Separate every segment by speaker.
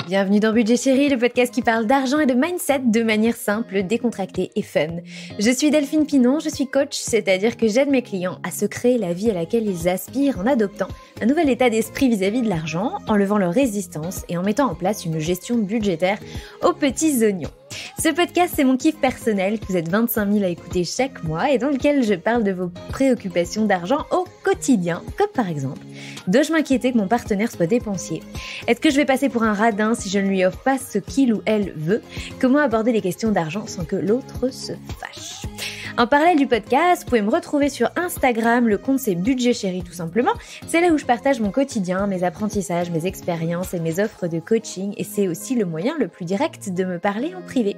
Speaker 1: Bienvenue dans Budget Chéri, le podcast qui parle d'argent et de mindset de manière simple, décontractée et fun. Je suis Delphine Pinon, je suis coach, c'est-à-dire que j'aide mes clients à se créer la vie à laquelle ils aspirent en adoptant un nouvel état d'esprit vis-à-vis de l'argent, en levant leur résistance et en mettant en place une gestion budgétaire aux petits oignons. Ce podcast, c'est mon kiff personnel que vous êtes 25 000 à écouter chaque mois et dans lequel je parle de vos préoccupations d'argent au quotidien, comme par exemple, dois-je m'inquiéter que mon partenaire soit dépensier? Est-ce que je vais passer pour un radin si je ne lui offre pas ce qu'il ou elle veut? Comment aborder les questions d'argent sans que l'autre se fâche? En parallèle du podcast, vous pouvez me retrouver sur Instagram, le compte c'est Budget Chéri tout simplement. C'est là où je partage mon quotidien, mes apprentissages, mes expériences et mes offres de coaching et c'est aussi le moyen le plus direct de me parler en privé.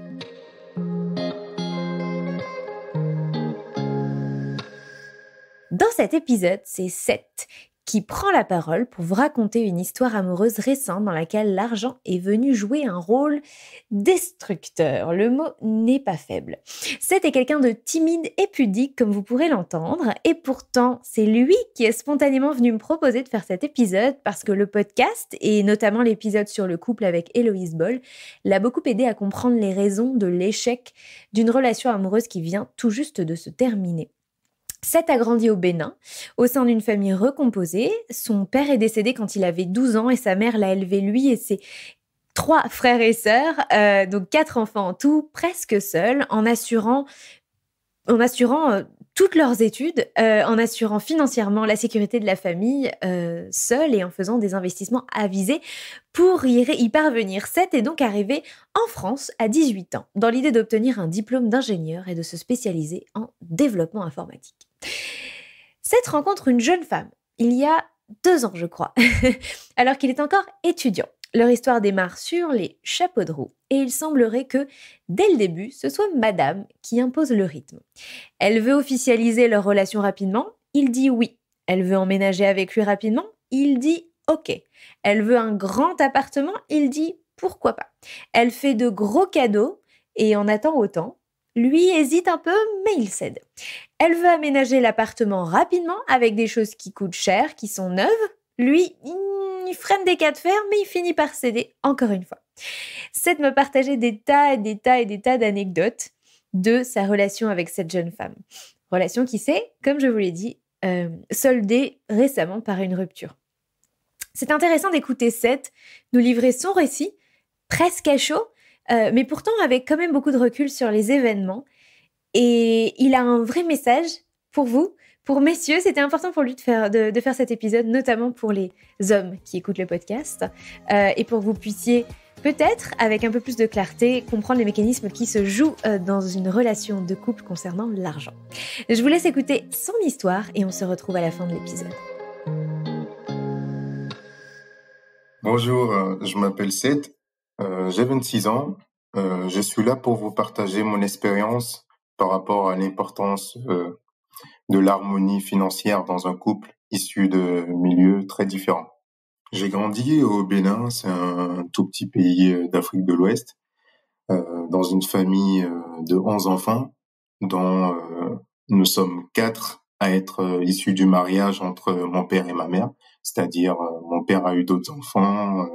Speaker 1: Dans cet épisode, c'est Seth qui prend la parole pour vous raconter une histoire amoureuse récente dans laquelle l'argent est venu jouer un rôle destructeur. Le mot n'est pas faible. Seth est quelqu'un de timide et pudique, comme vous pourrez l'entendre, et pourtant, c'est lui qui est spontanément venu me proposer de faire cet épisode parce que le podcast, et notamment l'épisode sur le couple avec Héloïse Boll, l'a beaucoup aidé à comprendre les raisons de l'échec d'une relation amoureuse qui vient tout juste de se terminer. Seth a grandi au Bénin, au sein d'une famille recomposée. Son père est décédé quand il avait 12 ans et sa mère l'a élevé lui et ses 3 frères et sœurs, donc 4 enfants en tout, presque seuls, en assurant toutes leurs études, en assurant financièrement la sécurité de la famille seule et en faisant des investissements avisés pour y parvenir. Seth est donc arrivé en France à 18 ans, dans l'idée d'obtenir un diplôme d'ingénieur et de se spécialiser en développement informatique. Seth rencontre une jeune femme, il y a 2 ans je crois, alors qu'il est encore étudiant. Leur histoire démarre sur les chapeaux de roue et il semblerait que, dès le début, ce soit madame qui impose le rythme. Elle veut officialiser leur relation rapidement, il dit oui. Elle veut emménager avec lui rapidement, il dit ok. Elle veut un grand appartement, il dit pourquoi pas. Elle fait de gros cadeaux et en attend autant. Lui hésite un peu, mais il cède. Elle veut aménager l'appartement rapidement avec des choses qui coûtent cher, qui sont neuves. Lui, il freine des cas de fer, mais il finit par céder encore une fois. Seth me partageait des tas d'anecdotes de sa relation avec cette jeune femme. Relation qui s'est, comme je vous l'ai dit, soldée récemment par une rupture. C'est intéressant d'écouter Seth nous livrer son récit, presque à chaud, mais pourtant avec quand même beaucoup de recul sur les événements. Et il a un vrai message pour vous, pour messieurs. C'était important pour lui de faire cet épisode, notamment pour les hommes qui écoutent le podcast, et pour que vous puissiez peut-être, avec un peu plus de clarté, comprendre les mécanismes qui se jouent dans une relation de couple concernant l'argent. Je vous laisse écouter son histoire et on se retrouve à la fin de l'épisode.
Speaker 2: Bonjour, je m'appelle Seth, j'ai 26 ans. Je suis là pour vous partager mon expérience par rapport à l'importance de l'harmonie financière dans un couple issu de milieux très différents. J'ai grandi au Bénin, c'est un tout petit pays d'Afrique de l'Ouest, dans une famille de 11 enfants, dont nous sommes 4 à être issus du mariage entre mon père et ma mère. C'est-à-dire, mon père a eu d'autres enfants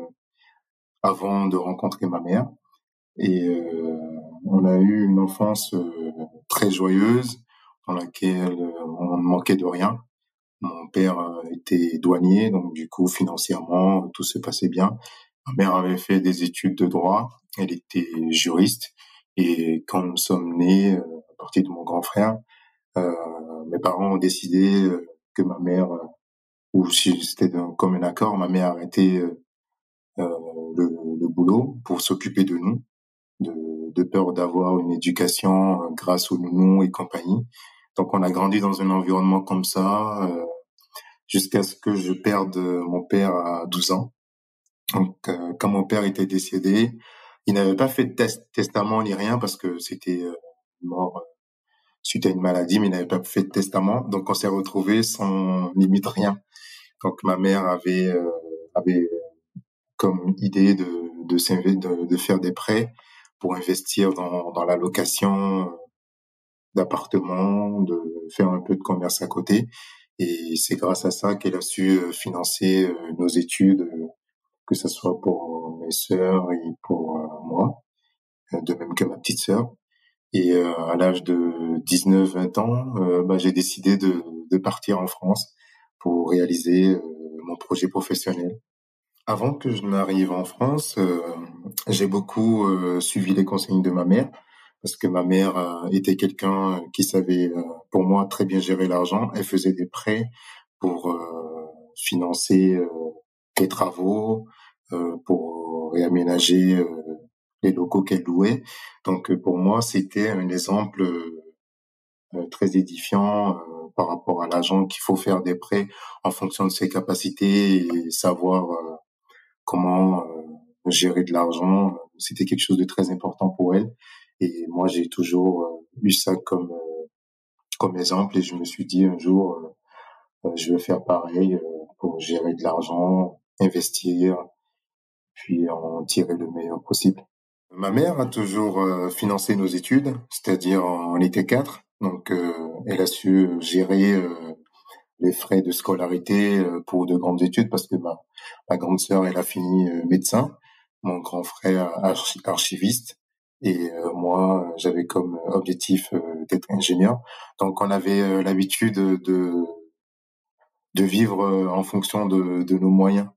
Speaker 2: avant de rencontrer ma mère. Et on a eu une enfance très joyeuse, dans laquelle on ne manquait de rien. Mon père était douanier, donc du coup, financièrement, tout se passait bien. Ma mère avait fait des études de droit, elle était juriste. Et quand nous sommes nés, à partir de mon grand frère, mes parents ont décidé que ma mère, ou si c'était comme un accord, ma mère arrêtait le boulot pour s'occuper de nous, de peur d'avoir une éducation grâce au nounou et compagnie. Donc on a grandi dans un environnement comme ça jusqu'à ce que je perde mon père à 12 ans. Donc quand mon père était décédé, il n'avait pas fait de testament ni rien parce que c'était mort suite à une maladie, mais il n'avait pas fait de testament. Donc on s'est retrouvés sans limite rien. Donc ma mère avait comme idée de faire des prêts pour investir dans la location d'appartements, de faire un peu de commerce à côté. Et c'est grâce à ça qu'elle a su financer nos études, que ce soit pour mes sœurs et pour moi, de même que ma petite sœur. Et à l'âge de 19-20 ans, j'ai décidé de partir en France pour réaliser mon projet professionnel. Avant que je n'arrive en France, j'ai beaucoup suivi les consignes de ma mère, parce que ma mère était quelqu'un qui savait, pour moi, très bien gérer l'argent. Elle faisait des prêts pour financer les travaux, pour réaménager les locaux qu'elle louait. Donc pour moi, c'était un exemple très édifiant par rapport à l'argent, qu'il faut faire des prêts en fonction de ses capacités et savoir comment gérer de l'argent. C'était quelque chose de très important pour elle. Et moi, j'ai toujours eu ça comme exemple et je me suis dit un jour, je vais faire pareil pour gérer de l'argent, investir, puis en tirer le meilleur possible. Ma mère a toujours financé nos études, c'est-à-dire on était quatre, donc elle a su gérer les frais de scolarité pour de grandes études parce que ma grande sœur, elle a fini médecin, mon grand frère archiviste et moi, j'avais comme objectif d'être ingénieur. Donc on avait l'habitude de vivre en fonction de nos moyens.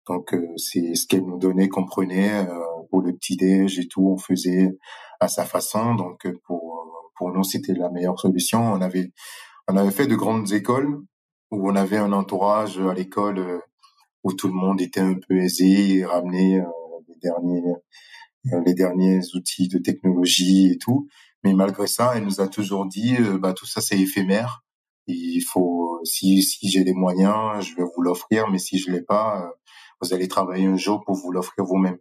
Speaker 2: Donc c'est ce qu'elle nous donnait qu'on prenait pour le petit-déj et tout, on faisait à sa façon. Donc pour nous, c'était la meilleure solution. On avait fait de grandes écoles où on avait un entourage à l'école où tout le monde était un peu aisé et ramenait les derniers les derniers outils de technologie et tout. Mais malgré ça, elle nous a toujours dit, tout ça c'est éphémère. Il faut, si j'ai les moyens, je vais vous l'offrir, mais si je l'ai pas, vous allez travailler un jour pour vous l'offrir vous-même.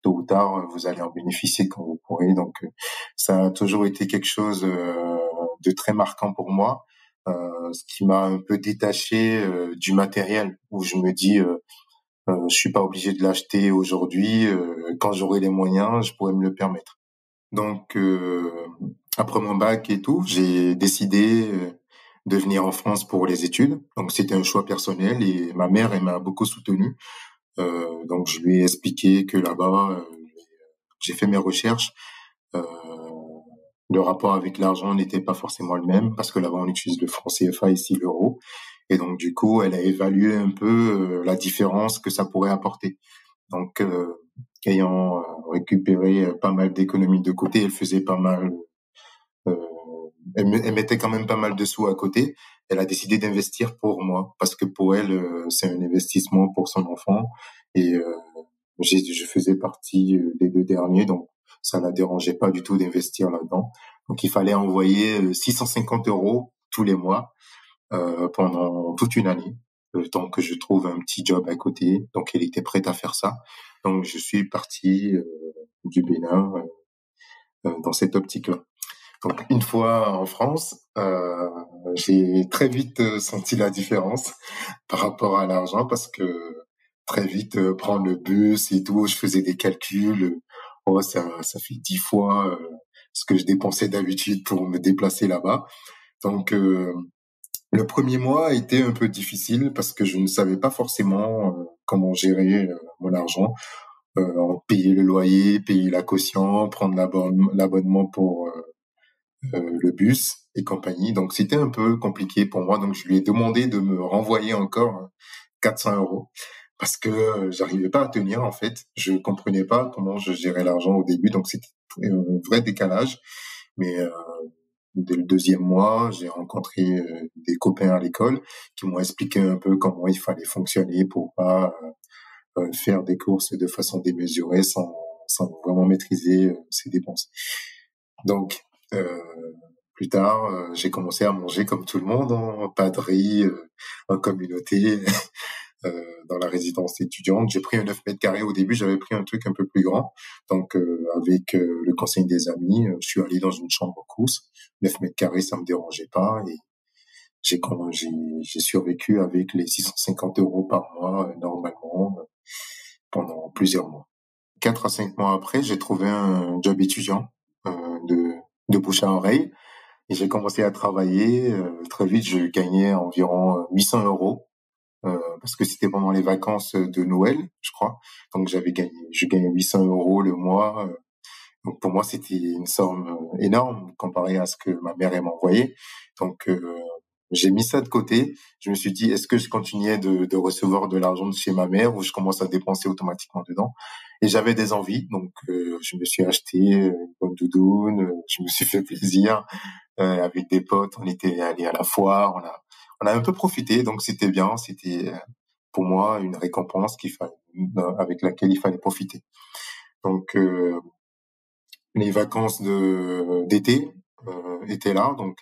Speaker 2: Tôt ou tard, vous allez en bénéficier quand vous pourrez. Donc, ça a toujours été quelque chose de très marquant pour moi, ce qui m'a un peu détaché du matériel, où je me dis, je suis pas obligé de l'acheter aujourd'hui. Quand j'aurai les moyens, je pourrais me le permettre. Donc, après mon bac et tout, j'ai décidé de venir en France pour les études. Donc, c'était un choix personnel et ma mère, elle m'a beaucoup soutenu. Donc, je lui ai expliqué que là-bas, j'ai fait mes recherches. Euh, le rapport avec l'argent n'était pas forcément le même parce que là-bas, on utilise le franc CFA, ici l'euro. Et donc, du coup, elle a évalué un peu la différence que ça pourrait apporter. Donc, ayant récupéré pas mal d'économies de côté, elle faisait pas mal, euh, elle mettait quand même pas mal de sous à côté. Elle a décidé d'investir pour moi parce que pour elle, c'est un investissement pour son enfant. Et je faisais partie des deux derniers, donc ça la dérangeait pas du tout d'investir là-dedans. Donc, il fallait envoyer 650 euros tous les mois pendant toute une année, le temps que je trouve un petit job à côté. Donc, elle était prête à faire ça. Donc, je suis parti du Bénin dans cette optique-là. Donc, une fois en France, j'ai très vite senti la différence par rapport à l'argent parce que très vite, prendre le bus et tout, je faisais des calculs. Oh, ça fait 10 fois ce que je dépensais d'habitude pour me déplacer là-bas. Donc, le premier mois a été un peu difficile parce que je ne savais pas forcément comment gérer mon argent, payer le loyer, payer la caution, prendre l'abonnement pour le bus et compagnie. Donc c'était un peu compliqué pour moi. Donc je lui ai demandé de me renvoyer encore 400 euros parce que j'arrivais pas à tenir en fait. Je comprenais pas comment je gérais l'argent au début. Donc c'était un vrai décalage. Mais dès le deuxième mois, j'ai rencontré des copains à l'école qui m'ont expliqué un peu comment il fallait fonctionner pour pas faire des courses de façon démesurée sans vraiment maîtriser ses dépenses. Donc, plus tard, j'ai commencé à manger comme tout le monde, en pâterie, en communauté, dans la résidence étudiante. J'ai pris un 9 mètres carrés au début, j'avais pris un truc un peu plus grand. Donc, avec le conseil des amis, je suis allé dans une chambre course. 9 mètres carrés, ça me dérangeait pas. Et j'ai survécu avec les 650 euros par mois, normalement, pendant plusieurs mois. 4 à 5 mois après, j'ai trouvé un job étudiant de bouche à oreille et j'ai commencé à travailler. Très vite, je gagnais environ 800 euros parce que c'était pendant les vacances de Noël, je crois. Donc je gagnais 800 euros le mois. Donc pour moi, c'était une somme énorme comparée à ce que ma mère elle m'envoyait. Donc j'ai mis ça de côté. Je me suis dit, est-ce que je continuais de recevoir de l'argent de chez ma mère ou je commence à dépenser automatiquement dedans? Et j'avais des envies, donc je me suis acheté une bonne doudoune, je me suis fait plaisir avec des potes. On était allés à la foire, on a un peu profité, donc c'était bien. C'était pour moi une récompense avec laquelle il fallait profiter. Donc les vacances d'été étaient là, donc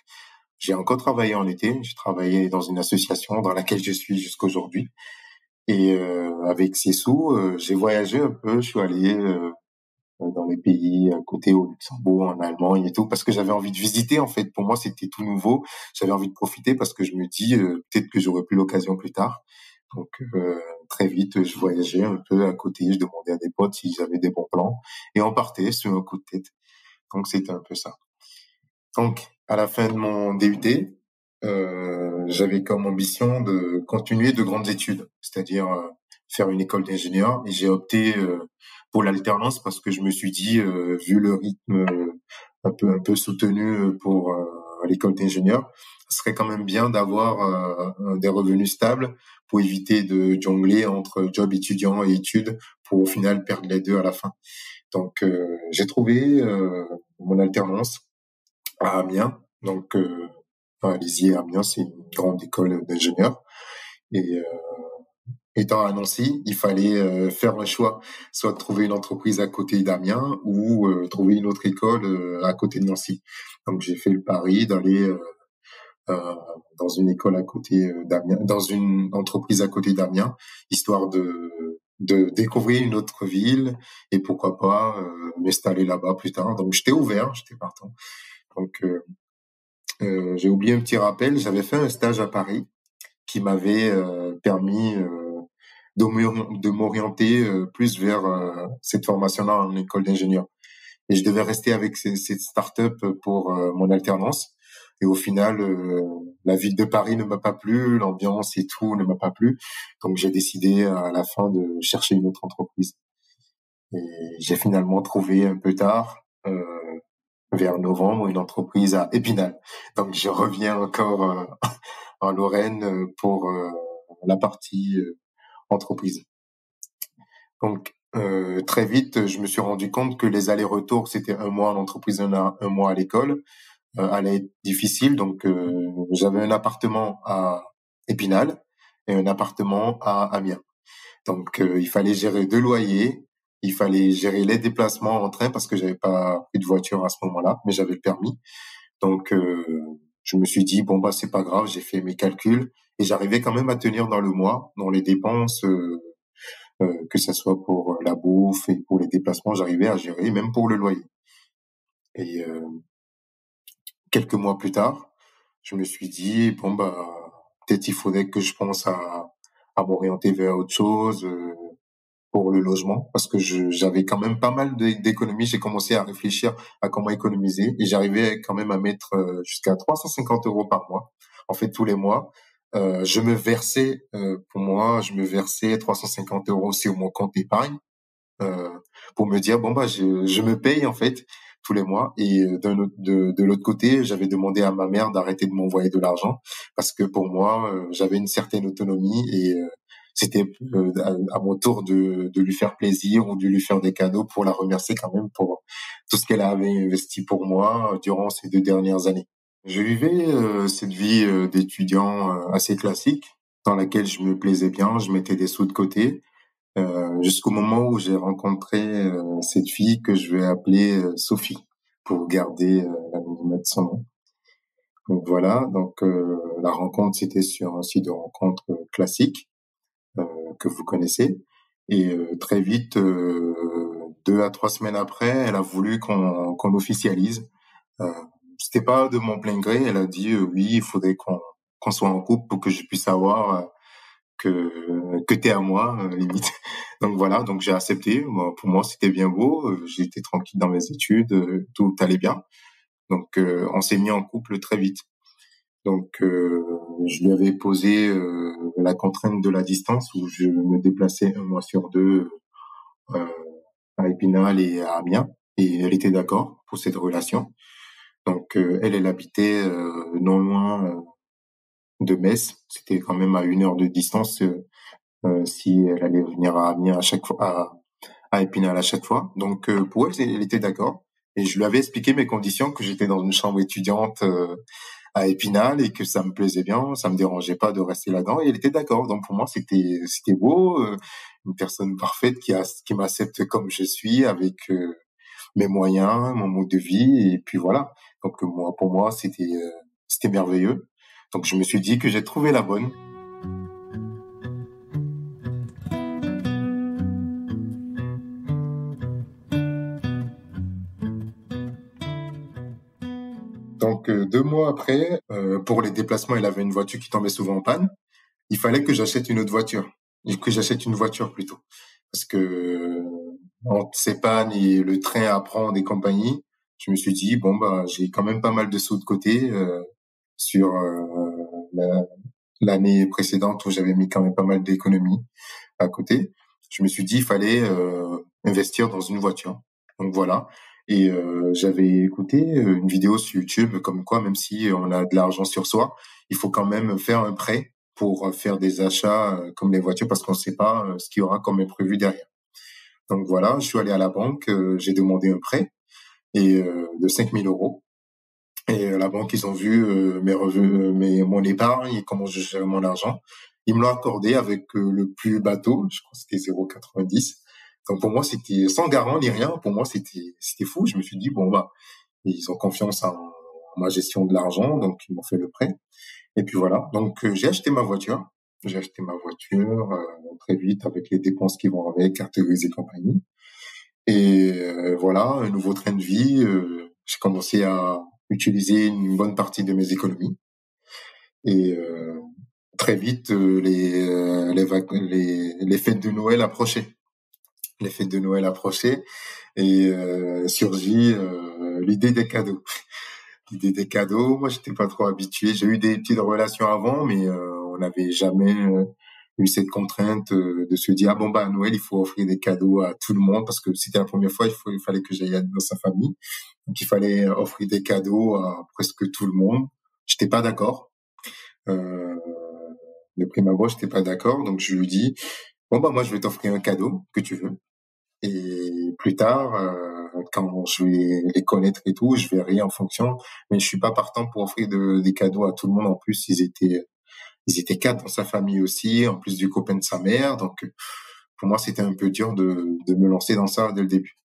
Speaker 2: j'ai encore travaillé en été. J'ai travaillé dans une association dans laquelle je suis jusqu'aujourd'hui. Et avec ces sous, j'ai voyagé un peu. Je suis allé dans les pays à côté, au Luxembourg, en Allemagne et tout, parce que j'avais envie de visiter. En fait, pour moi, c'était tout nouveau. J'avais envie de profiter parce que je me dis peut-être que j'aurai plus l'occasion plus tard. Donc très vite, je voyageais un peu à côté. Je demandais à des potes s'ils avaient des bons plans et on partait sur un coup de tête. Donc c'était un peu ça. Donc, à la fin de mon DUT, j'avais comme ambition de continuer de grandes études, c'est-à-dire faire une école d'ingénieur. Et j'ai opté pour l'alternance parce que je me suis dit, vu le rythme un peu soutenu pour l'école d'ingénieur, ce serait quand même bien d'avoir des revenus stables pour éviter de jongler entre job étudiant et études pour au final perdre les deux à la fin. Donc, j'ai trouvé mon alternance à Amiens. Donc, enfin, Lisieux, Amiens, c'est une grande école d'ingénieurs. Et étant à Nancy, il fallait faire un choix, soit de trouver une entreprise à côté d'Amiens ou trouver une autre école à côté de Nancy. Donc, j'ai fait le pari d'aller euh, dans une école à côté d'Amiens, dans une entreprise à côté d'Amiens, histoire de découvrir une autre ville et pourquoi pas m'installer là-bas plus tard. Donc, j'étais ouvert, j'étais partant. Donc, j'ai oublié un petit rappel, j'avais fait un stage à Paris qui m'avait permis de m'orienter plus vers cette formation-là en école d'ingénieur. Et je devais rester avec cette start-up pour mon alternance. Et au final, la ville de Paris ne m'a pas plu, l'ambiance et tout ne m'a pas plu. Donc j'ai décidé à la fin de chercher une autre entreprise. Et j'ai finalement trouvé un peu tard vers novembre, une entreprise à Épinal. Donc, je reviens encore en Lorraine pour la partie entreprise. Donc, très vite, je me suis rendu compte que les allers-retours, c'était un mois en entreprise, un mois à l'école, allait être difficile. Donc, j'avais un appartement à Épinal et un appartement à Amiens. Donc, il fallait gérer 2 loyers. Il fallait gérer les déplacements en train parce que j'avais pas pris de voiture à ce moment-là, mais j'avais le permis. Donc, je me suis dit, bon, bah, c'est pas grave, j'ai fait mes calculs et j'arrivais quand même à tenir dans le mois, dans les dépenses, que ce soit pour la bouffe et pour les déplacements, j'arrivais à gérer, même pour le loyer. Et quelques mois plus tard, je me suis dit, bon, bah, peut-être il faudrait que je pense à m'orienter vers autre chose, pour le logement parce que j'avais quand même pas mal d'économies. J'ai commencé à réfléchir à comment économiser et j'arrivais quand même à mettre jusqu'à 350 euros par mois. En fait, tous les mois, je me versais 350 euros sur mon compte épargne euh, pour me dire bon bah je me paye en fait tous les mois et de l'autre côté j'avais demandé à ma mère d'arrêter de m'envoyer de l'argent parce que pour moi j'avais une certaine autonomie et c'était à mon tour de lui faire plaisir ou de lui faire des cadeaux pour la remercier quand même pour tout ce qu'elle avait investi pour moi durant ces 2 dernières années. Je vivais cette vie d'étudiant assez classique dans laquelle je me plaisais bien, je mettais des sous de côté jusqu'au moment où j'ai rencontré cette fille que je vais appeler Sophie pour garder l'anonymat de son nom. Donc voilà, donc la rencontre c'était sur un site de rencontre classique que vous connaissez et très vite 2 à 3 semaines après, elle a voulu qu'on officialise. Euh, C'était pas de mon plein gré, elle a dit oui, il faudrait qu'on soit en couple pour que je puisse savoir que t'es à moi limite. Donc voilà, donc j'ai accepté. Moi, pour moi c'était bien beau, j'étais tranquille dans mes études, tout allait bien. Donc on s'est mis en couple très vite. Donc, je lui avais posé la contrainte de la distance où je me déplaçais un mois sur deux euh, à Épinal et à Amiens. Et elle était d'accord pour cette relation. Donc, elle habitait non loin de Metz. C'était quand même à 1 heure de distance si elle allait venir à Amiens à chaque fois, à Épinal à chaque fois. Donc, pour elle, elle était d'accord. Et je lui avais expliqué mes conditions, que j'étais dans une chambre étudiante à Épinal et que ça me plaisait bien, ça me dérangeait pas de rester là-dedans. Et elle était d'accord. Donc, pour moi, c'était beau, une personne parfaite qui m'accepte comme je suis, avec mes moyens, mon mode de vie. Et puis voilà. Donc, moi, pour moi, c'était merveilleux. Donc, je me suis dit que j'ai trouvé la bonne. Donc, 2 mois après, pour les déplacements, elle avait une voiture qui tombait souvent en panne. Il fallait que j'achète une autre voiture, que j'achète une voiture plutôt, parce que entre ces pannes et le train à prendre et compagnie, je me suis dit bon bah j'ai quand même pas mal de sous de côté sur la- l'année précédente où j'avais mis quand même pas mal d'économies à côté. Je me suis dit il fallait investir dans une voiture. Donc voilà. Et j'avais écouté une vidéo sur YouTube comme quoi même si on a de l'argent sur soi, il faut quand même faire un prêt pour faire des achats comme les voitures parce qu'on ne sait pas ce qu'il y aura comme imprévu derrière. Donc voilà, je suis allé à la banque, j'ai demandé un prêt et de 5 000 euros. Et la banque, ils ont vu mes revenus, mon épargne et comment je gère mon argent. Ils me l'ont accordé avec le plus bateau, je crois que c'était 0,90. Donc pour moi, c'était sans garant ni rien. Pour moi, c'était fou. Je me suis dit bon bah ils ont confiance en ma gestion de l'argent, donc ils m'ont fait le prêt. Et puis voilà. Donc j'ai acheté ma voiture. J'ai acheté ma voiture très vite avec les dépenses qui vont avec, carte grise et compagnie. Et voilà, un nouveau train de vie. J'ai commencé à utiliser une bonne partie de mes économies. Et très vite, les fêtes de Noël approchaient. Les fêtes de Noël approchaient et surgit l'idée des cadeaux. L'idée des cadeaux, moi, j'étais pas trop habitué. J'ai eu des petites relations avant, mais on n'avait jamais eu cette contrainte de se dire ah bon bah à Noël il faut offrir des cadeaux à tout le monde parce que c'était la première fois il fallait que j'aille dans sa famille donc il fallait offrir des cadeaux à presque tout le monde. J'étais pas d'accord. Euh, de prime abord j'étais pas d'accord donc je lui dis bon bah moi je vais t'offrir un cadeau que tu veux et plus tard quand je vais les connaître et tout je verrai en fonction mais je suis pas partant pour offrir des cadeaux à tout le monde. En plus ils étaient 4 dans sa famille aussi, en plus du copain de sa mère. Donc, pour moi, c'était un peu dur de me lancer dans ça dès le début.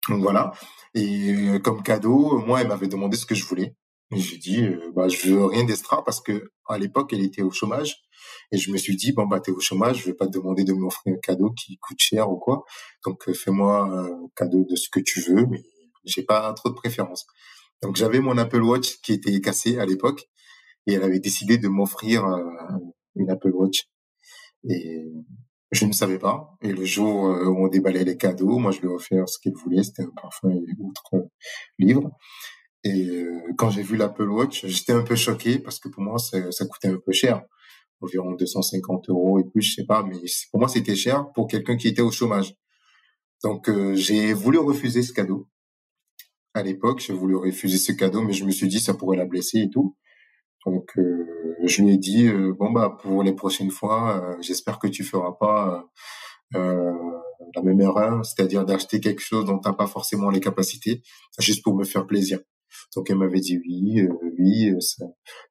Speaker 2: Donc voilà. Et comme cadeau, moi, elle m'avait demandé ce que je voulais. Et j'ai dit, bah, je veux rien d'extra parce que à l'époque, elle était au chômage. Et je me suis dit, bon, bah, t'es au chômage, je vais pas te demander de m'offrir un cadeau qui coûte cher ou quoi. Donc, fais-moi un cadeau de ce que tu veux, mais j'ai pas trop de préférence. Donc, j'avais mon Apple Watch qui était cassé à l'époque et elle avait décidé de m'offrir une Apple Watch. Et je ne savais pas. Et le jour où on déballait les cadeaux, moi je lui ai offert ce qu'elle voulait, c'était un parfum et autres livres. Et quand j'ai vu l'Apple Watch, j'étais un peu choqué parce que pour moi ça coûtait un peu cher, environ 250 euros et plus, je sais pas, mais pour moi c'était cher pour quelqu'un qui était au chômage. Donc j'ai voulu refuser ce cadeau. À l'époque, j'ai voulu refuser ce cadeau, mais je me suis dit ça pourrait la blesser et tout. Donc, je lui ai dit, bon bah pour les prochaines fois, j'espère que tu feras pas euh, la même erreur, c'est-à-dire d'acheter quelque chose dont t'as pas forcément les capacités, juste pour me faire plaisir. Donc, elle m'avait dit oui, oui,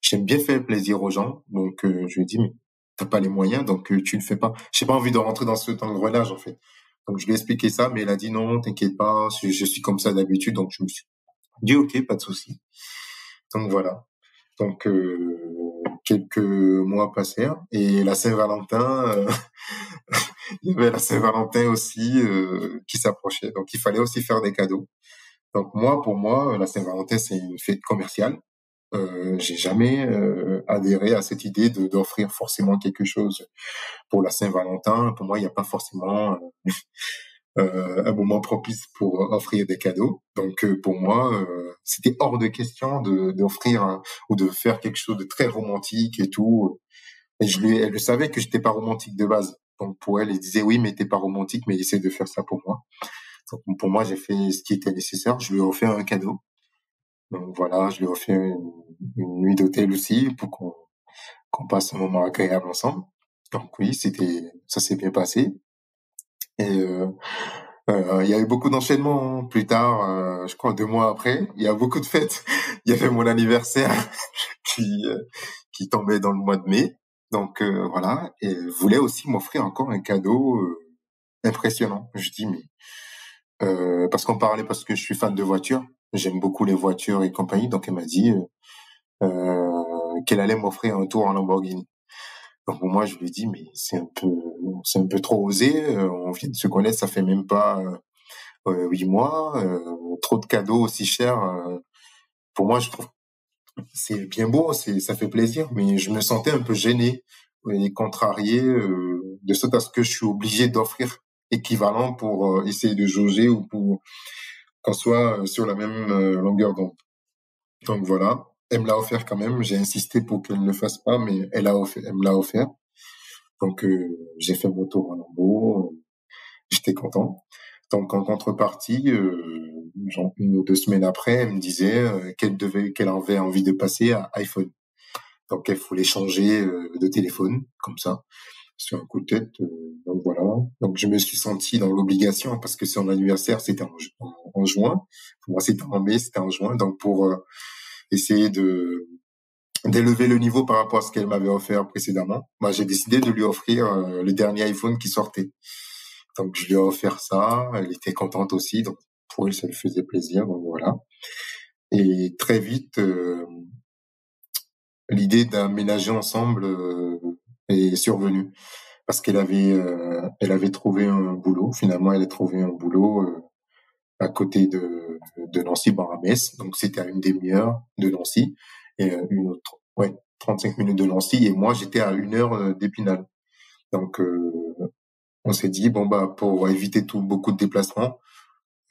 Speaker 2: j'aime bien faire plaisir aux gens. Donc, je lui ai dit mais t'as pas les moyens, donc tu ne fais pas. J'ai pas envie de rentrer dans ce engrenage en fait. Donc, je lui ai expliqué ça, mais elle a dit non, t'inquiète pas, je suis comme ça d'habitude. Donc, je me suis dit ok, pas de souci. Donc voilà. Donc quelques mois passèrent et la Saint-Valentin, il y avait la Saint-Valentin aussi qui s'approchait. Donc il fallait aussi faire des cadeaux. Donc moi, pour moi, la Saint-Valentin c'est une fête commerciale. J'ai jamais adhéré à cette idée d'offrir forcément quelque chose pour la Saint-Valentin. Pour moi, il n'y a pas forcément un moment propice pour offrir des cadeaux. Donc pour moi, c'était hors de question d'offrir ou de faire quelque chose de très romantique et tout. Et elle le savait que j'étais pas romantique de base. Donc pour elle, elle disait oui, mais t'es pas romantique, mais essaie de faire ça pour moi. Donc pour moi, j'ai fait ce qui était nécessaire. Je lui ai offert un cadeau. Donc voilà, je lui ai offert une nuit d'hôtel aussi pour qu'on passe un moment agréable ensemble. Donc oui, ça s'est bien passé. Et il y a eu beaucoup d'enchaînements, hein. Plus tard, je crois 2 mois après, il y a beaucoup de fêtes. Il y avait mon anniversaire qui euh, qui tombait dans le mois de mai. Donc voilà, et elle voulait aussi m'offrir encore un cadeau impressionnant. Je dis mais parce que je suis fan de voitures, j'aime beaucoup les voitures et compagnie. Donc elle m'a dit qu'elle allait m'offrir un tour en Lamborghini. Donc moi je lui ai dit mais c'est un peu trop osé. On vient de se connaître, ça fait même pas 8 mois. Trop de cadeaux aussi chers. Pour moi je trouve que c'est bien beau, ça fait plaisir, mais je me sentais un peu gêné et contrarié de sorte à ce que je suis obligé d'offrir équivalent pour essayer de jauger ou pour qu'on soit sur la même longueur d'onde. Donc voilà, elle me l'a offert quand même. J'ai insisté pour qu'elle ne le fasse pas, mais elle me l'a offert. Donc j'ai fait mon tour en lambeau, j'étais content. Donc en contrepartie, genre 1 ou 2 semaines après, elle me disait qu'elle avait envie de passer à iPhone. Donc elle voulait changer de téléphone, comme ça, sur un coup de tête. Donc voilà. Donc je me suis senti dans l'obligation parce que son anniversaire c'était en juin. Pour moi c'était en mai, c'était en juin. Donc pour essayer de d'élever le niveau par rapport à ce qu'elle m'avait offert précédemment, moi j'ai décidé de lui offrir le dernier iPhone qui sortait. Donc je lui ai offert ça, elle était contente aussi, donc pour elle ça lui faisait plaisir, donc voilà. Et très vite, l'idée d'aménager ensemble est survenue parce elle avait trouvé un boulot. Finalement, elle a trouvé un boulot à côté de Nancy, Barramès, donc c'était à une demi-heure de Nancy et une autre, ouais, 35 minutes de Nancy et moi j'étais à 1 heure d'Épinal. Donc on s'est dit bon bah pour éviter beaucoup de déplacements,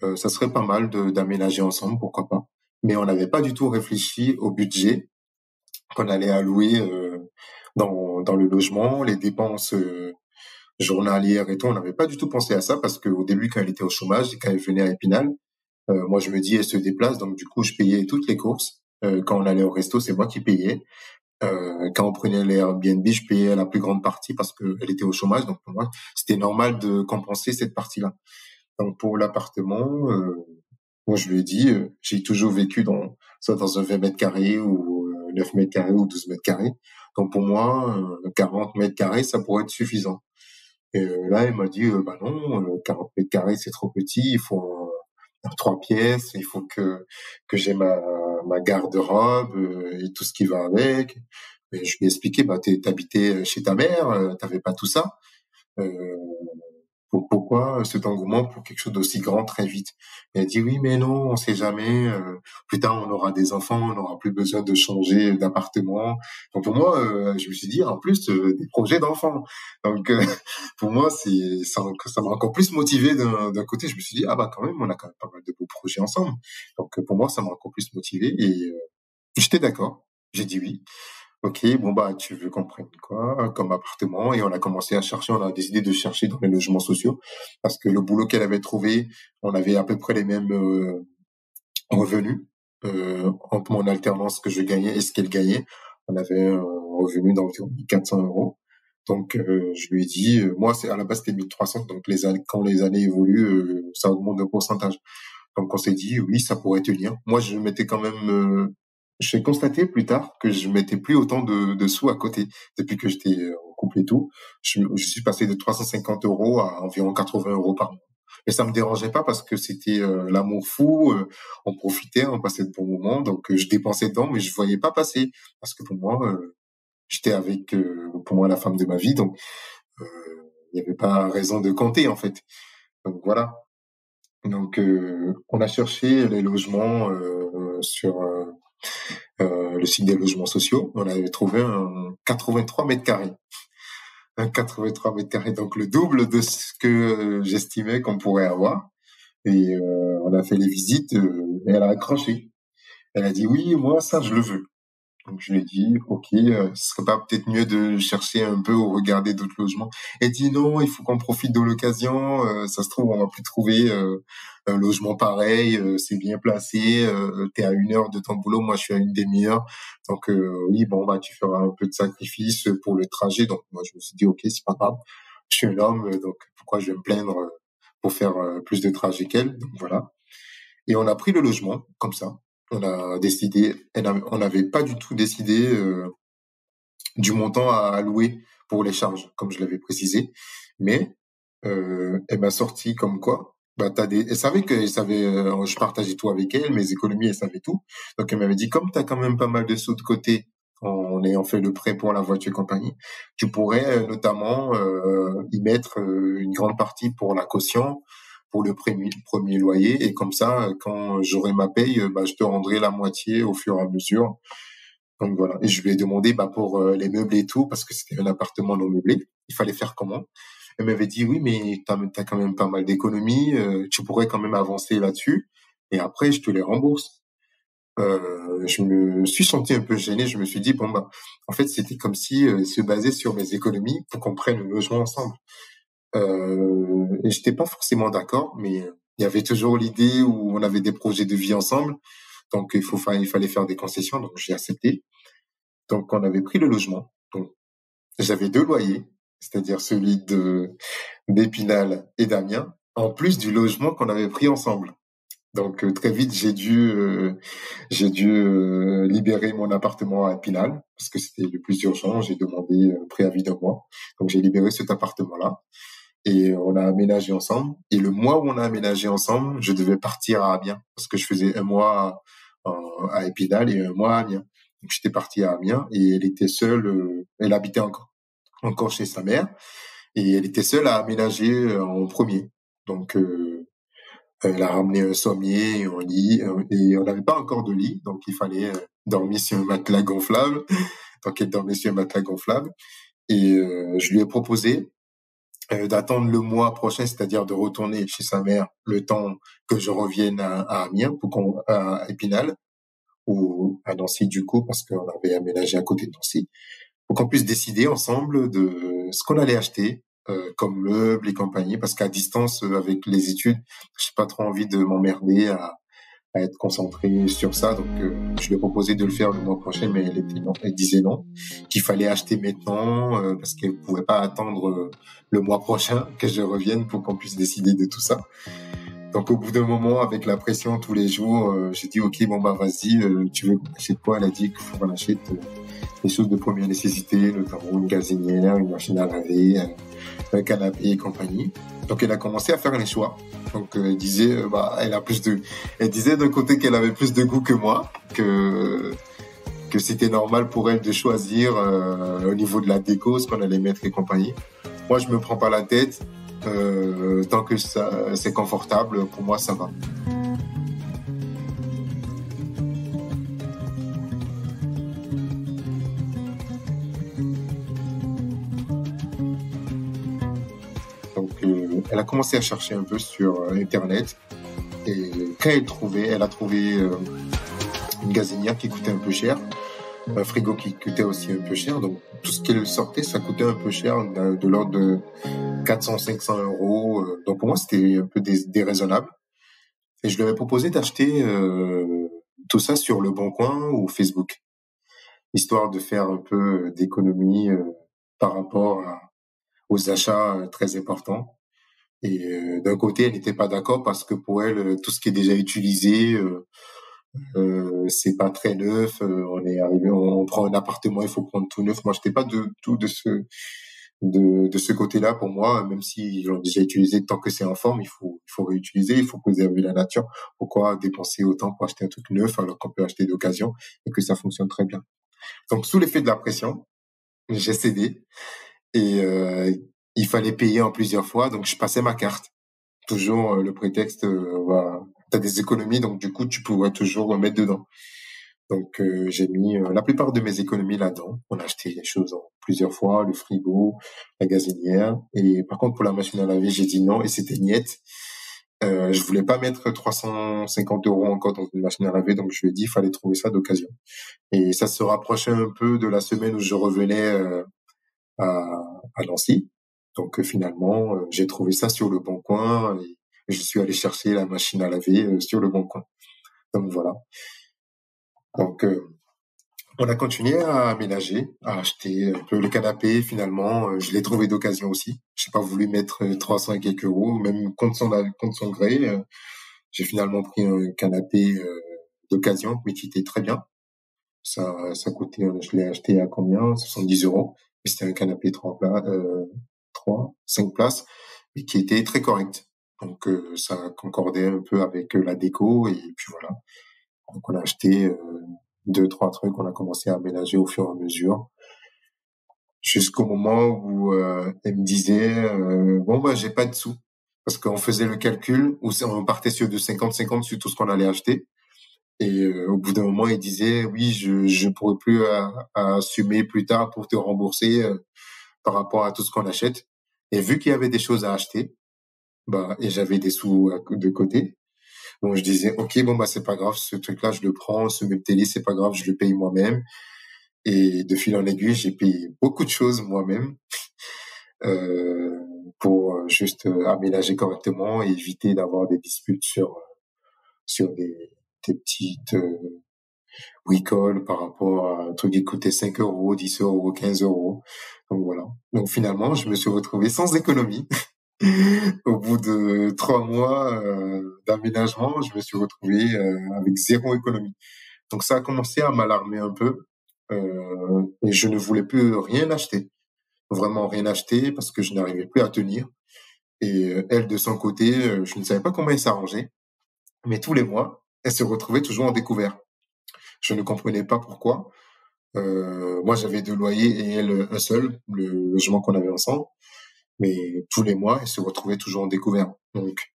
Speaker 2: ça serait pas mal d'aménager ensemble, pourquoi pas. Mais on n'avait pas du tout réfléchi au budget qu'on allait allouer dans le logement, les dépenses journalières et tout. On n'avait pas du tout pensé à ça parce qu'au début, quand elle était au chômage et quand elle venait à Épinal, moi je me dis elle se déplace, donc du coup je payais toutes les courses. Quand on allait au resto, c'est moi qui payais. Quand on prenait les Airbnb, je payais la plus grande partie parce qu'elle était au chômage, donc pour moi c'était normal de compenser cette partie-là. Donc pour l'appartement, moi je lui ai dit, j'ai toujours vécu soit dans un 20 mètres carrés ou 9 mètres carrés ou 12 mètres carrés. Donc pour moi, 40 mètres carrés, ça pourrait être suffisant. Et là, elle m'a dit, bah non, 40 mètres carrés, c'est trop petit, il faut 3 pièces, il faut que j'ai ma garde-robe et tout ce qui va avec. Et je lui ai expliqué, bah t'habitais chez ta mère, t'avais pas tout ça. Euh, Pourquoi cet engouement pour quelque chose d'aussi grand très vite? Et elle dit oui, mais non, on sait jamais. Plus tard, on aura des enfants, on n'aura plus besoin de changer d'appartement. Donc pour moi, je me suis dit en plus des projets d'enfants. Donc pour moi, ça m'a encore plus motivé d'un côté. Je me suis dit ah bah quand même, on a quand même pas mal de beaux projets ensemble. Donc pour moi, ça m'a encore plus motivé et j'étais d'accord. J'ai dit oui. Ok, bon bah tu veux qu'on prenne quoi comme appartement? Et on a commencé à chercher, on a décidé de chercher dans les logements sociaux parce que le boulot qu'elle avait trouvé, on avait à peu près les mêmes revenus entre mon alternance que je gagnais et ce qu'elle gagnait. On avait un revenu d'environ 400 euros. Donc je lui ai dit, moi c'est à la base c'était 1300, donc quand les années évoluent, ça augmente de pourcentage. Donc on s'est dit oui, ça pourrait tenir. Moi je mettais quand même j'ai constaté plus tard que je mettais plus autant de sous à côté depuis que j'étais en couple et tout. Je suis passé de 350 euros à environ 80 euros par mois. Et ça me dérangeait pas parce que c'était l'amour fou, on profitait, on passait de bons moments, donc je dépensais dedans, mais je voyais pas passer parce que pour moi, j'étais avec pour moi la femme de ma vie, donc euh, il n'y avait pas raison de compter en fait. Donc voilà. Donc on a cherché les logements sur le site des logements sociaux. On avait trouvé un 83 mètres carrés. un 83 mètres carrés, donc le double de ce que j'estimais qu'on pourrait avoir. Et on a fait les visites, et elle a accroché. Elle a dit oui, moi ça je le veux. Donc je lui ai dit ok, ce serait pas peut-être mieux de chercher un peu ou regarder d'autres logements. Elle dit non, il faut qu'on profite de l'occasion. Ça se trouve on va plus trouver un logement pareil. C'est bien placé. T'es à 1 heure de ton boulot, moi je suis à une demi-heure. Donc oui bon bah tu feras un peu de sacrifice pour le trajet. Donc moi je me suis dit ok c'est pas grave. Je suis un homme donc pourquoi je vais me plaindre pour faire plus de trajet qu'elle. Donc voilà. Et on a pris le logement comme ça. On a décidé, on n'avait pas du tout décidé du montant à allouer pour les charges, comme je l'avais précisé. Mais elle m'a sorti comme quoi. Bah, elle savait je partageais tout avec elle, mes économies, elle savait tout. Donc elle m'avait dit, comme tu as quand même pas mal de sous de côté en ayant fait le prêt pour la voiture et compagnie, tu pourrais notamment y mettre une grande partie pour la caution, pour le premier loyer, et comme ça, quand j'aurai ma paye, bah, je te rendrai la moitié au fur et à mesure. Donc voilà. Et je lui ai demandé bah, pour les meubles et tout, parce que c'était un appartement non meublé, il fallait faire comment? Elle m'avait dit oui, mais t'as quand même pas mal d'économies, tu pourrais quand même avancer là-dessus, et après je te les rembourse. Je me suis senti un peu gêné, je me suis dit bon bah en fait c'était comme si se basait sur mes économies pour qu'on prenne le logement ensemble. Et j'étais pas forcément d'accord, mais il y avait toujours l'idée où on avait des projets de vie ensemble, donc il fallait faire des concessions, donc j'ai accepté. Donc on avait pris le logement. Donc j'avais 2 loyers, c'est-à-dire celui de d'Épinal et d'Amiens, en plus du logement qu'on avait pris ensemble. Donc très vite j'ai dû libérer mon appartement à Épinal parce que c'était le plus urgent. J'ai demandé préavis d'un mois, donc j'ai libéré cet appartement-là et on a aménagé ensemble. Et le mois où on a aménagé ensemble, je devais partir à Amiens parce que je faisais un mois à Épinal et un mois à Amiens. Donc j'étais parti à Amiens et elle était seule. Elle habitait encore chez sa mère et elle était seule à aménager en premier. Donc elle a ramené un sommier, un lit et on n'avait pas encore de lit, donc il fallait dormir sur un matelas gonflable. Donc elle dormait sur un matelas gonflable et je lui ai proposé d'attendre le mois prochain, c'est-à-dire de retourner chez sa mère le temps que je revienne à Amiens, à Épinal, ou à Nancy du coup, parce qu'on avait aménagé à côté de Nancy, pour qu'on puisse décider ensemble de ce qu'on allait acheter comme meubles et compagnie, parce qu'à distance, avec les études, j'ai pas trop envie de m'emmerder à être concentré sur ça. Donc, je lui ai proposé de le faire le mois prochain, mais elle était non. Elle disait non, qu'il fallait acheter maintenant parce qu'elle pouvait pas attendre le mois prochain que je revienne pour qu'on puisse décider de tout ça. Donc, au bout d'un moment, avec la pression tous les jours, j'ai dit ok, bon bah vas-y, tu veux qu'on achète quoi? Elle a dit qu'il faut qu'on achète des choses de première nécessité, notamment une gazinière, une machine à laver, un canapé et compagnie. Donc elle a commencé à faire les choix. Donc elle disait, elle disait d'un côté qu'elle avait plus de goût que moi, que c'était normal pour elle de choisir au niveau de la déco ce qu'on allait mettre et compagnie. Moi je me prends pas la tête, tant que ça c'est confortable, pour moi ça va. Donc elle a commencé à chercher un peu sur internet et quand elle a trouvé une gazinière qui coûtait un peu cher, un frigo qui coûtait aussi un peu cher. Donc, tout ce qu'elle sortait, ça coûtait un peu cher, de l'ordre de 400-500 euros. Donc, pour moi, c'était un peu déraisonnable. Et je lui avais proposé d'acheter tout ça sur Le Bon Coin ou Facebook, histoire de faire un peu d'économie par rapport aux achats très importants. Et d'un côté, elle n'était pas d'accord parce que pour elle, tout ce qui est déjà utilisé, c'est pas très neuf. On est arrivé, on prend un appartement, il faut prendre tout neuf. Moi, j'étais pas de tout de ce côté-là. Pour moi, même si l'ont déjà utilisé, tant que c'est en forme, il faut réutiliser, il faut préserver la nature. Pourquoi dépenser autant pour acheter un truc neuf alors qu'on peut acheter d'occasion et que ça fonctionne très bien. Donc, sous l'effet de la pression, j'ai cédé et il fallait payer en plusieurs fois. Donc, je passais ma carte. Toujours le prétexte, t'as des économies, donc du coup, tu pourrais toujours remettre dedans. Donc, j'ai mis la plupart de mes économies là-dedans. On a acheté les choses en plusieurs fois, le frigo, la gazinière. Et par contre, pour la machine à laver, j'ai dit non et c'était niette. Je voulais pas mettre 350 € encore dans une machine à laver, donc je lui ai dit il fallait trouver ça d'occasion. Et ça se rapprochait un peu de la semaine où je revenais à, à Nancy. Donc finalement, j'ai trouvé ça sur le Bon Coin et je suis allé chercher la machine à laver sur le Bon Coin. Donc voilà. Donc on a continué à aménager, à acheter un peu le canapé. Finalement, je l'ai trouvé d'occasion aussi. J'ai pas voulu mettre 300 et quelques euros, même contre son gré. J'ai finalement pris un canapé d'occasion, mais qui était très bien. Ça coûtait, je l'ai acheté à combien? 70 €. Mais c'était un canapé 5 places, mais qui était très correct. Donc, ça concordait un peu avec la déco, et puis voilà. Donc, on a acheté deux, trois trucs, on a commencé à aménager au fur et à mesure, jusqu'au moment où elle me disait, bon, bah, j'ai pas de sous. Parce qu'on faisait le calcul, où on partait sur de 50-50 sur tout ce qu'on allait acheter. Et au bout d'un moment, il disait, oui, je pourrais plus assumer plus tard pour te rembourser par rapport à tout ce qu'on achète. Et vu qu'il y avait des choses à acheter, bah, et j'avais des sous de côté, donc je disais, ok, bon, bah, c'est pas grave, ce truc-là, je le prends, ce meuble télé, c'est pas grave, je le paye moi-même. Et de fil en aiguille, j'ai payé beaucoup de choses moi-même euh, pour juste aménager correctement et éviter d'avoir des disputes sur des petites bricole par rapport à un truc qui coûtait 5 euros, 10 euros, 15 euros. Donc voilà. Donc finalement, je me suis retrouvé sans économie. Au bout de 3 mois d'aménagement, je me suis retrouvé avec zéro économie. Donc ça a commencé à m'alarmer un peu. Et je ne voulais plus rien acheter. Vraiment rien acheter parce que je n'arrivais plus à tenir. Et elle, de son côté, je ne savais pas comment elle s'arrangeait. Mais tous les mois, elle se retrouvait toujours en découvert. Je ne comprenais pas pourquoi. Moi, j'avais deux loyers et elle un seul, le logement qu'on avait ensemble. Mais tous les mois, elle se retrouvait toujours en découvert. Donc,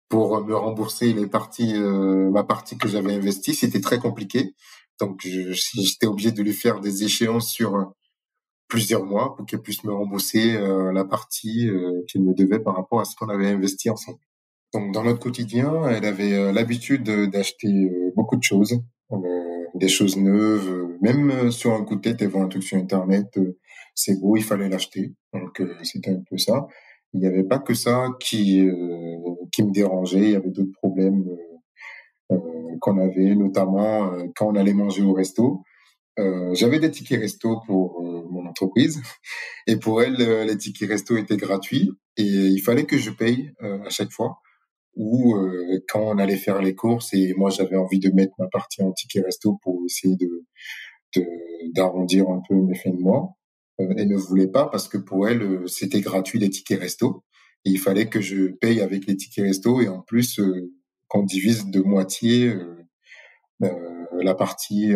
Speaker 2: pour me rembourser ma partie que j'avais investie, c'était très compliqué. Donc, j'étais obligé de lui faire des échéances sur plusieurs mois pour qu'elle puisse me rembourser la partie qu'elle me devait par rapport à ce qu'on avait investi ensemble. Donc, dans notre quotidien, elle avait l'habitude d'acheter beaucoup de choses, des choses neuves, même sur un coup de tête, elle voit un truc sur Internet, c'est beau, il fallait l'acheter. Donc, c'était un peu ça. Il n'y avait pas que ça qui me dérangeait, il y avait d'autres problèmes qu'on avait, notamment quand on allait manger au resto. J'avais des tickets resto pour mon entreprise et pour elle, les tickets resto étaient gratuits et il fallait que je paye à chaque fois ou quand on allait faire les courses et moi j'avais envie de mettre ma partie en ticket resto pour essayer d'arrondir un peu mes fins de mois. Elle ne voulait pas parce que pour elle c'était gratuit les tickets resto et il fallait que je paye avec les tickets resto et en plus qu'on divise de moitié la partie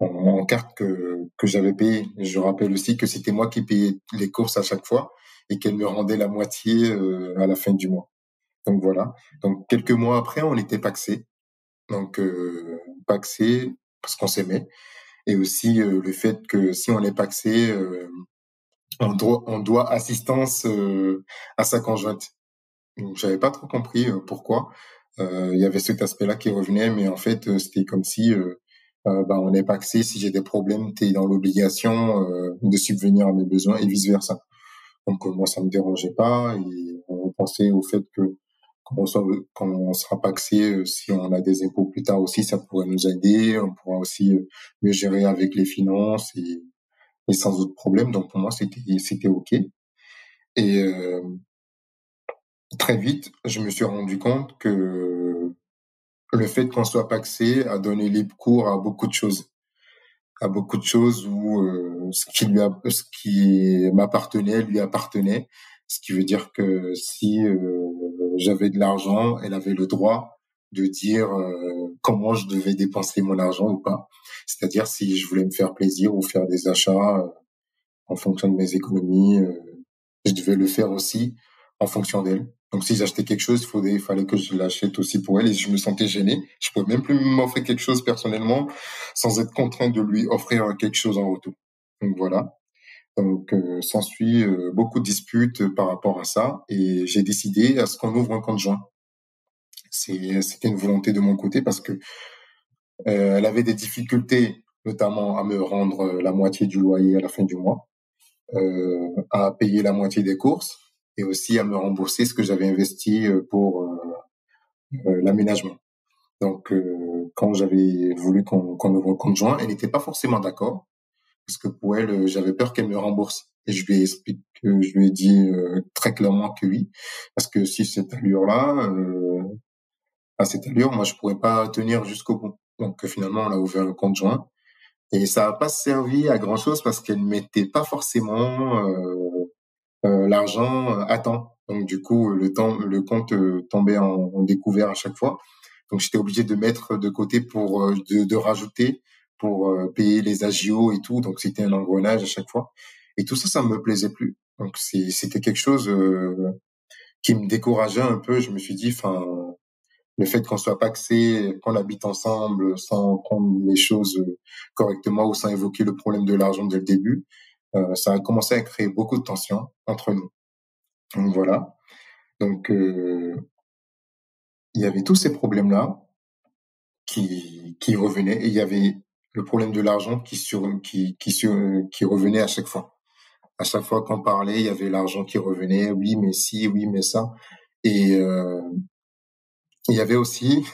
Speaker 2: en carte que j'avais payée. Je rappelle aussi que c'était moi qui payais les courses à chaque fois et qu'elle me rendait la moitié à la fin du mois. Donc voilà. Donc quelques mois après, on était pacsés. Donc pacsés parce qu'on s'aimait. Et aussi le fait que si on est pacsé, on doit assistance à sa conjointe. Donc j'avais pas trop compris pourquoi. Il y avait cet aspect-là qui revenait, mais en fait c'était comme si bah, on est pacsé. Si j'ai des problèmes, t'es dans l'obligation de subvenir à mes besoins et vice versa. Donc moi ça me dérangeait pas et on pensait au fait que quand on sera pacsé, si on a des impôts plus tard aussi, ça pourrait nous aider. On pourra aussi mieux gérer avec les finances et sans autre problème. Donc pour moi, c'était OK. Et très vite, je me suis rendu compte que le fait qu'on soit pacsé a donné libre cours à beaucoup de choses. À beaucoup de choses où ce qui m'appartenait lui appartenait. Ce qui veut dire que si j'avais de l'argent, elle avait le droit de dire comment je devais dépenser mon argent ou pas. C'est-à-dire si je voulais me faire plaisir ou faire des achats en fonction de mes économies, je devais le faire aussi en fonction d'elle. Donc si j'achetais quelque chose, il fallait que je l'achète aussi pour elle et je me sentais gêné. Je pouvais même plus m'offrir quelque chose personnellement sans être contraint de lui offrir quelque chose en retour. Donc voilà. Donc, s'ensuit beaucoup de disputes par rapport à ça, et j'ai décidé à ce qu'on ouvre un compte joint. C'était une volonté de mon côté parce que elle avait des difficultés, notamment à me rendre la moitié du loyer à la fin du mois, à payer la moitié des courses et aussi à me rembourser ce que j'avais investi pour l'aménagement. Donc, quand j'avais voulu qu'on ouvre un compte joint, elle n'était pas forcément d'accord parce que pour elle, j'avais peur qu'elle me rembourse. Et je lui ai dit très clairement que oui, parce que si cette allure-là, à cette allure, moi, je pourrais pas tenir jusqu'au bout. Donc, finalement, on a ouvert un compte joint. Et ça n'a pas servi à grand-chose parce qu'elle ne mettait pas forcément l'argent à temps. Donc, du coup, le compte tombait en découvert à chaque fois. Donc, j'étais obligé de mettre de côté pour de rajouter pour payer les agios et tout. Donc, c'était un engrenage à chaque fois. Et tout ça, ça me plaisait plus. Donc, c'était quelque chose qui me décourageait un peu. Je me suis dit, enfin, le fait qu'on soit paxé, qu'on habite ensemble sans prendre les choses correctement ou sans évoquer le problème de l'argent dès le début, ça a commencé à créer beaucoup de tensions entre nous. Donc voilà. Donc il y avait tous ces problèmes-là qui revenaient, et il y avait le problème de l'argent qui revenait à chaque fois. À chaque fois qu'on parlait, il y avait l'argent qui revenait. Oui, mais si, oui, mais ça. Et il y avait aussi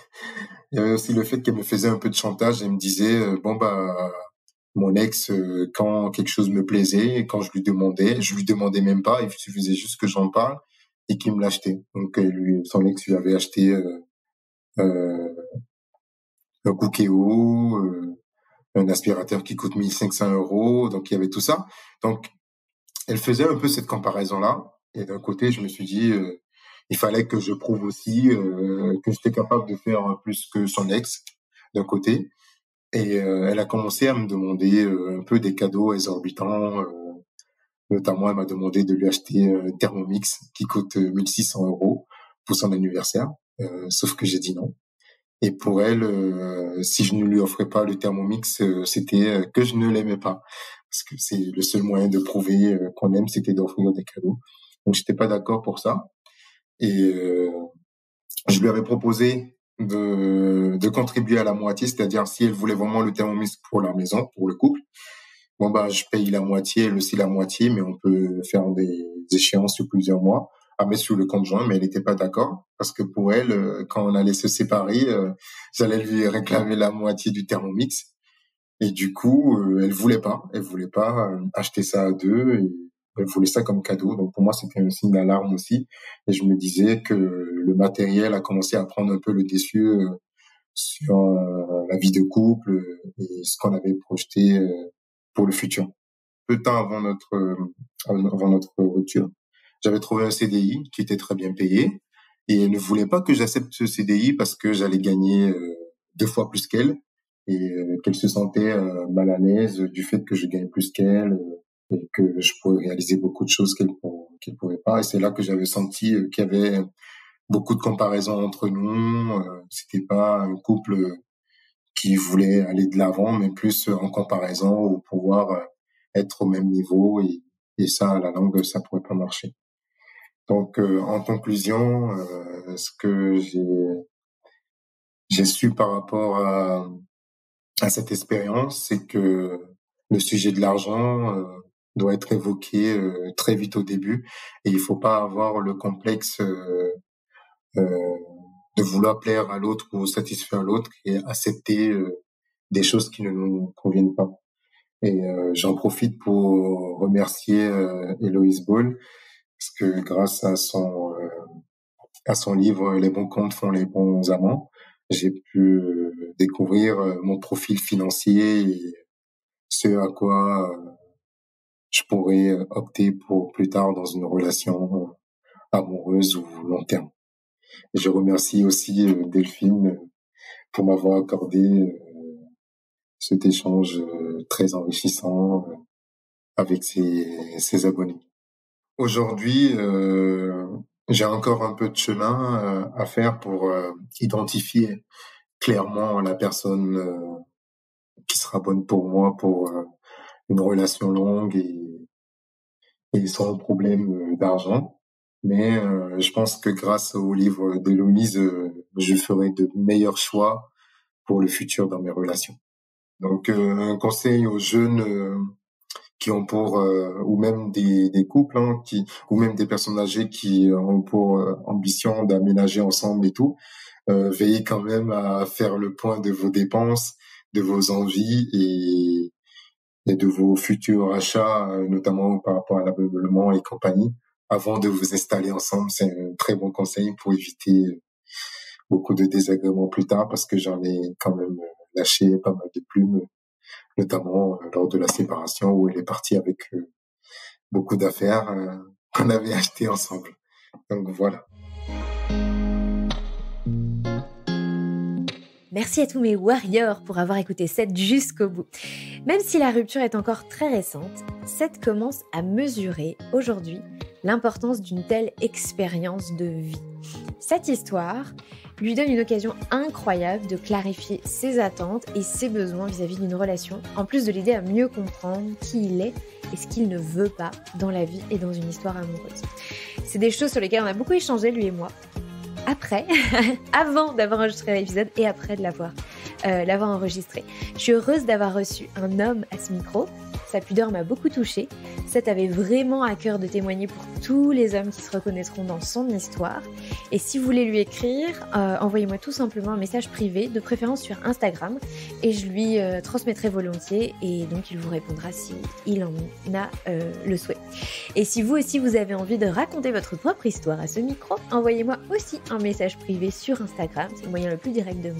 Speaker 2: il y avait aussi le fait qu'elle me faisait un peu de chantage. Elle me disait, bon, bah, mon ex, quand quelque chose me plaisait, quand je lui demandais même pas, il suffisait juste que j'en parle et qu'il me l'achetait. Donc, son ex lui avait acheté euh, un Cookéo, un aspirateur qui coûte 1 500 €. Donc, il y avait tout ça. Donc, elle faisait un peu cette comparaison-là. Et d'un côté, je me suis dit, il fallait que je prouve aussi que j'étais capable de faire plus que son ex, d'un côté. Et elle a commencé à me demander un peu des cadeaux exorbitants. Notamment, elle m'a demandé de lui acheter un Thermomix qui coûte 1 600 € pour son anniversaire. Sauf que j'ai dit non. Et pour elle, si je ne lui offrais pas le Thermomix, c'était que je ne l'aimais pas. Parce que c'est le seul moyen de prouver qu'on aime, c'était d'offrir des cadeaux. Donc, j'étais pas d'accord pour ça. Et je lui avais proposé de contribuer à la moitié, c'est-à-dire si elle voulait vraiment le Thermomix pour la maison, pour le couple, bon, bah, je paye la moitié, elle aussi la moitié, mais on peut faire des échéances sur plusieurs mois à mettre sur le compte joint, mais elle n'était pas d'accord parce que pour elle, quand on allait se séparer, j'allais lui réclamer la moitié du Thermomix, et du coup, elle voulait pas acheter ça à deux, et elle voulait ça comme cadeau. Donc pour moi, c'était un signe d'alarme aussi, et je me disais que le matériel a commencé à prendre un peu le dessus sur la vie de couple et ce qu'on avait projeté pour le futur. Peu de temps avant notre rupture, j'avais trouvé un CDI qui était très bien payé, et elle ne voulait pas que j'accepte ce CDI parce que j'allais gagner 2 fois plus qu'elle, et qu'elle se sentait mal à l'aise du fait que je gagne plus qu'elle, et que je pourrais réaliser beaucoup de choses qu'elle pouvait pas. Et c'est là que j'avais senti qu'il y avait beaucoup de comparaisons entre nous. C'était pas un couple qui voulait aller de l'avant, mais plus en comparaison ou pouvoir être au même niveau, et ça, à la longue, ça pourrait pas marcher. Donc, en conclusion, ce que j'ai su par rapport à cette expérience, c'est que le sujet de l'argent doit être évoqué très vite au début, et il faut pas avoir le complexe euh, de vouloir plaire à l'autre ou satisfaire l'autre et accepter des choses qui ne nous conviennent pas. Et j'en profite pour remercier Héloïse Ball, parce que grâce à son livre Les bons comptes font les bons amants, j'ai pu découvrir mon profil financier et ce à quoi je pourrais opter pour plus tard dans une relation amoureuse ou long terme. Et je remercie aussi Delphine pour m'avoir accordé cet échange très enrichissant avec ses abonnés. Aujourd'hui, j'ai encore un peu de chemin à faire pour identifier clairement la personne qui sera bonne pour moi pour une relation longue et sans problème d'argent. Mais je pense que grâce au livre d'Héloïse, je ferai de meilleurs choix pour le futur dans mes relations. Donc, un conseil aux jeunes qui ont pour, ou même des couples, hein, ou même des personnes âgées qui ont pour ambition d'aménager ensemble et tout, veillez quand même à faire le point de vos dépenses, de vos envies et de vos futurs achats, notamment par rapport à l'ameublement et compagnie, avant de vous installer ensemble. C'est un très bon conseil pour éviter beaucoup de désagréments plus tard, parce que j'en ai quand même lâché pas mal de plumes, notamment lors de la séparation où elle est partie avec beaucoup d'affaires qu'on avait achetées ensemble. Donc voilà.
Speaker 1: Merci à tous mes warriors pour avoir écouté Seth jusqu'au bout. Même si la rupture est encore très récente, Seth commence à mesurer aujourd'hui l'importance d'une telle expérience de vie. Cette histoire lui donne une occasion incroyable de clarifier ses attentes et ses besoins vis-à-vis d'une relation, en plus de l'aider à mieux comprendre qui il est et ce qu'il ne veut pas dans la vie et dans une histoire amoureuse. C'est des choses sur lesquelles on a beaucoup échangé, lui et moi. Après, avant d'avoir enregistré l'épisode et après de l'avoir enregistré. Je suis heureuse d'avoir reçu un homme à ce micro. Sa pudeur m'a beaucoup touchée. Seth avait vraiment à cœur de témoigner pour tous les hommes qui se reconnaîtront dans son histoire. Et si vous voulez lui écrire, envoyez-moi tout simplement un message privé, de préférence sur Instagram, et je lui transmettrai volontiers, et donc il vous répondra si il en a le souhait. Et si vous aussi vous avez envie de raconter votre propre histoire à ce micro, envoyez-moi aussi un message privé sur Instagram, c'est le moyen le plus direct de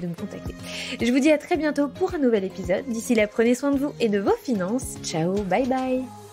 Speaker 1: me contacter. Je vous dis à très bientôt pour un nouvel épisode. D'ici là, prenez soin de vous et de vos finances. Ciao, bye bye.